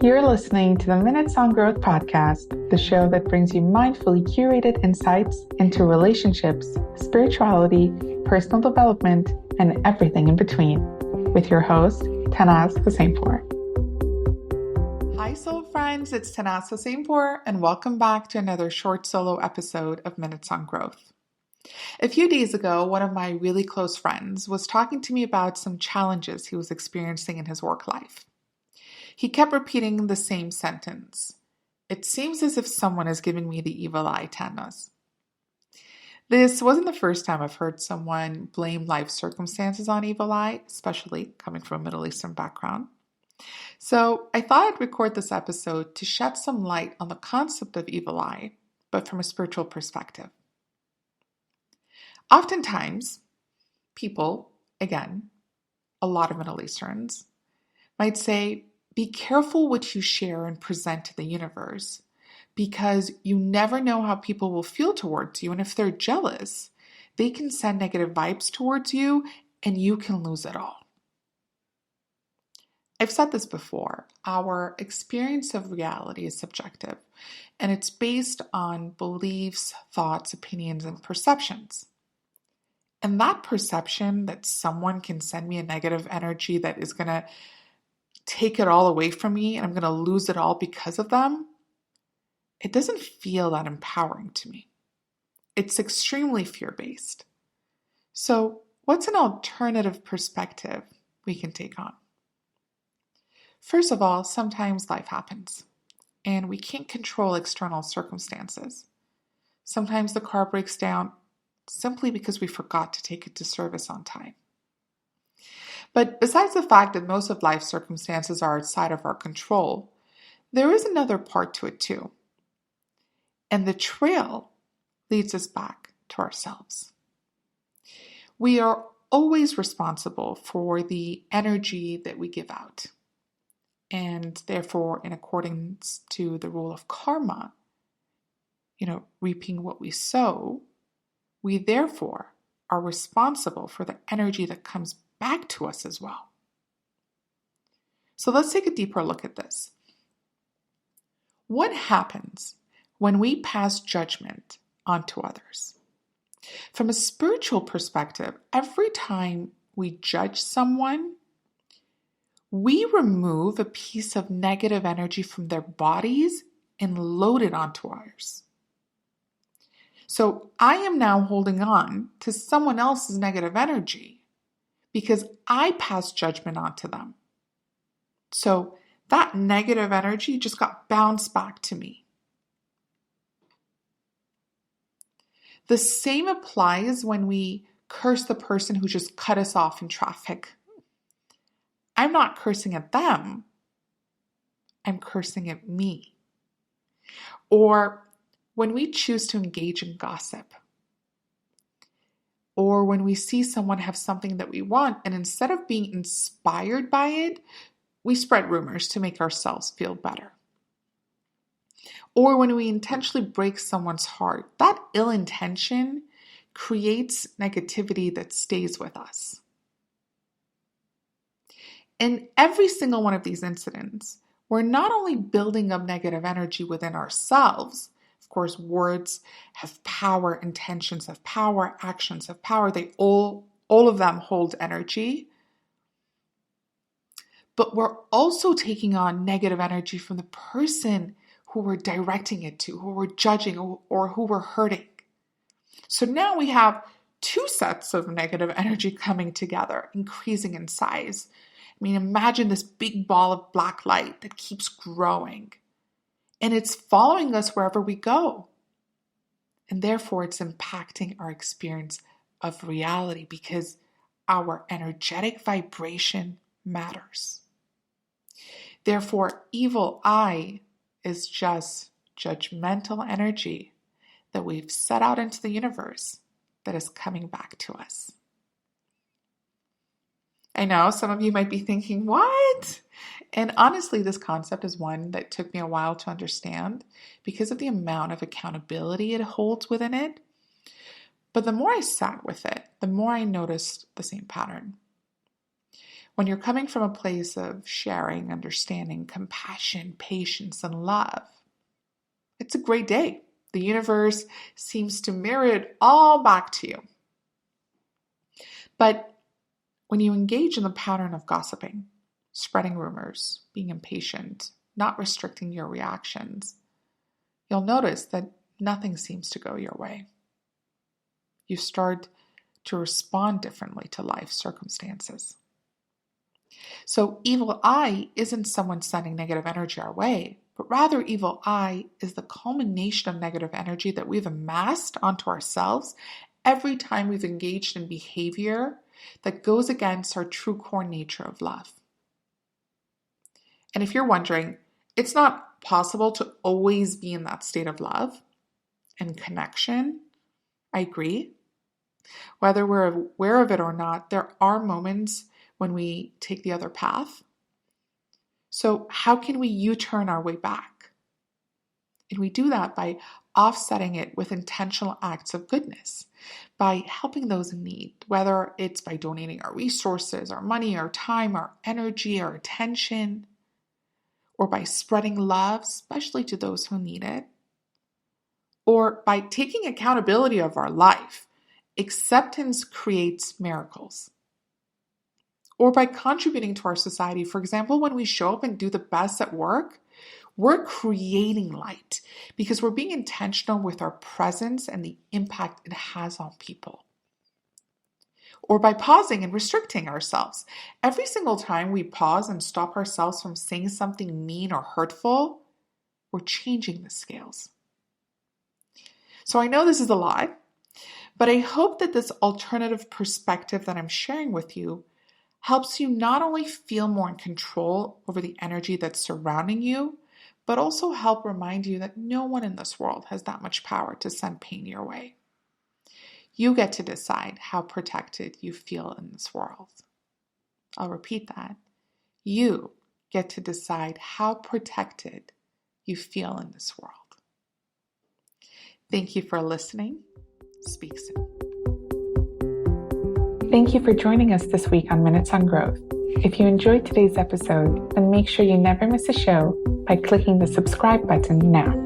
You're listening to the Minutes on Growth podcast, the show that brings you mindfully curated insights into relationships, spirituality, personal development, and everything in between, with your host, Tannaz Hosseinpour. Hi, soul friends, it's Tannaz Hosseinpour, and welcome back to another short solo episode of Minutes on Growth. A few days ago, one of my really close friends was talking to me about some challenges he was experiencing in his work life. He kept repeating the same sentence. It seems as if someone is giving me the evil eye, Tannaz. This wasn't the first time I've heard someone blame life circumstances on evil eye, especially coming from a Middle Eastern background. So I thought I'd record this episode to shed some light on the concept of evil eye, but from a spiritual perspective. Oftentimes, people, again, a lot of Middle Easterns, might say, be careful what you share and present to the universe, because you never know how people will feel towards you. And if they're jealous, they can send negative vibes towards you and you can lose it all. I've said this before. Our experience of reality is subjective, and it's based on beliefs, thoughts, opinions, and perceptions. And that perception that someone can send me a negative energy that is going to take it all away from me and I'm going to lose it all because of them, it doesn't feel that empowering to me. It's extremely fear-based. So what's an alternative perspective we can take on? First of all, sometimes life happens and we can't control external circumstances. Sometimes the car breaks down simply because we forgot to take it to service on time. But besides the fact that most of life's circumstances are outside of our control, there is another part to it too. And the trail leads us back to ourselves. We are always responsible for the energy that we give out. And therefore, in accordance to the rule of karma, reaping what we sow, we therefore are responsible for the energy that comes back to us as well. So let's take a deeper look at this. What happens when we pass judgment onto others? From a spiritual perspective, every time we judge someone, we remove a piece of negative energy from their bodies and load it onto ours. So I am now holding on to someone else's negative energy because I passed judgment onto them. So that negative energy just got bounced back to me. The same applies when we curse the person who just cut us off in traffic. I'm not cursing at them. I'm cursing at me. Or when we choose to engage in gossip, or when we see someone have something that we want, and instead of being inspired by it, we spread rumors to make ourselves feel better. Or when we intentionally break someone's heart, that ill intention creates negativity that stays with us. In every single one of these incidents, we're not only building up negative energy within ourselves. Of course, words have power, intentions have power, actions have power. They all of them hold energy. But we're also taking on negative energy from the person who we're directing it to, who we're judging, or who we're hurting. So now we have two sets of negative energy coming together, increasing in size. I mean, imagine this big ball of black light that keeps growing. And it's following us wherever we go. And therefore, it's impacting our experience of reality because our energetic vibration matters. Therefore, evil eye is just judgmental energy that we've set out into the universe that is coming back to us. I know some of you might be thinking, what? And honestly, this concept is one that took me a while to understand because of the amount of accountability it holds within it. But the more I sat with it, the more I noticed the same pattern. when you're coming from a place of sharing, understanding, compassion, patience, and love, it's a great day. The universe seems to mirror it all back to you. But when you engage in the pattern of gossiping, spreading rumors, being impatient, not restricting your reactions, you'll notice that nothing seems to go your way. You start to respond differently to life circumstances. So evil eye isn't someone sending negative energy our way, but rather evil eye is the culmination of negative energy that we've amassed onto ourselves every time we've engaged in behavior that goes against our true core nature of love. And if you're wondering, it's not possible to always be in that state of love and connection. I agree. Whether we're aware of it or not, there are moments when we take the other path. So how can we U-turn our way back? And we do that by offsetting it with intentional acts of goodness, by helping those in need, whether it's by donating our resources, our money, our time, our energy, our attention, or by spreading love, especially to those who need it, or by taking accountability of our life. Acceptance creates miracles. Or by contributing to our society. For example, when we show up and do the best at work, we're creating light because we're being intentional with our presence and the impact it has on people. Or by pausing and restricting ourselves. Every single time we pause and stop ourselves from saying something mean or hurtful, we're changing the scales. So I know this is a lot, but I hope that this alternative perspective that I'm sharing with you helps you not only feel more in control over the energy that's surrounding you, but also help remind you that no one in this world has that much power to send pain your way. You get to decide how protected you feel in this world. I'll repeat that. You get to decide how protected you feel in this world. Thank you for listening. Speak soon. Thank you for joining us this week on Minutes on Growth. If you enjoyed today's episode, then make sure you never miss a show by clicking the subscribe button now.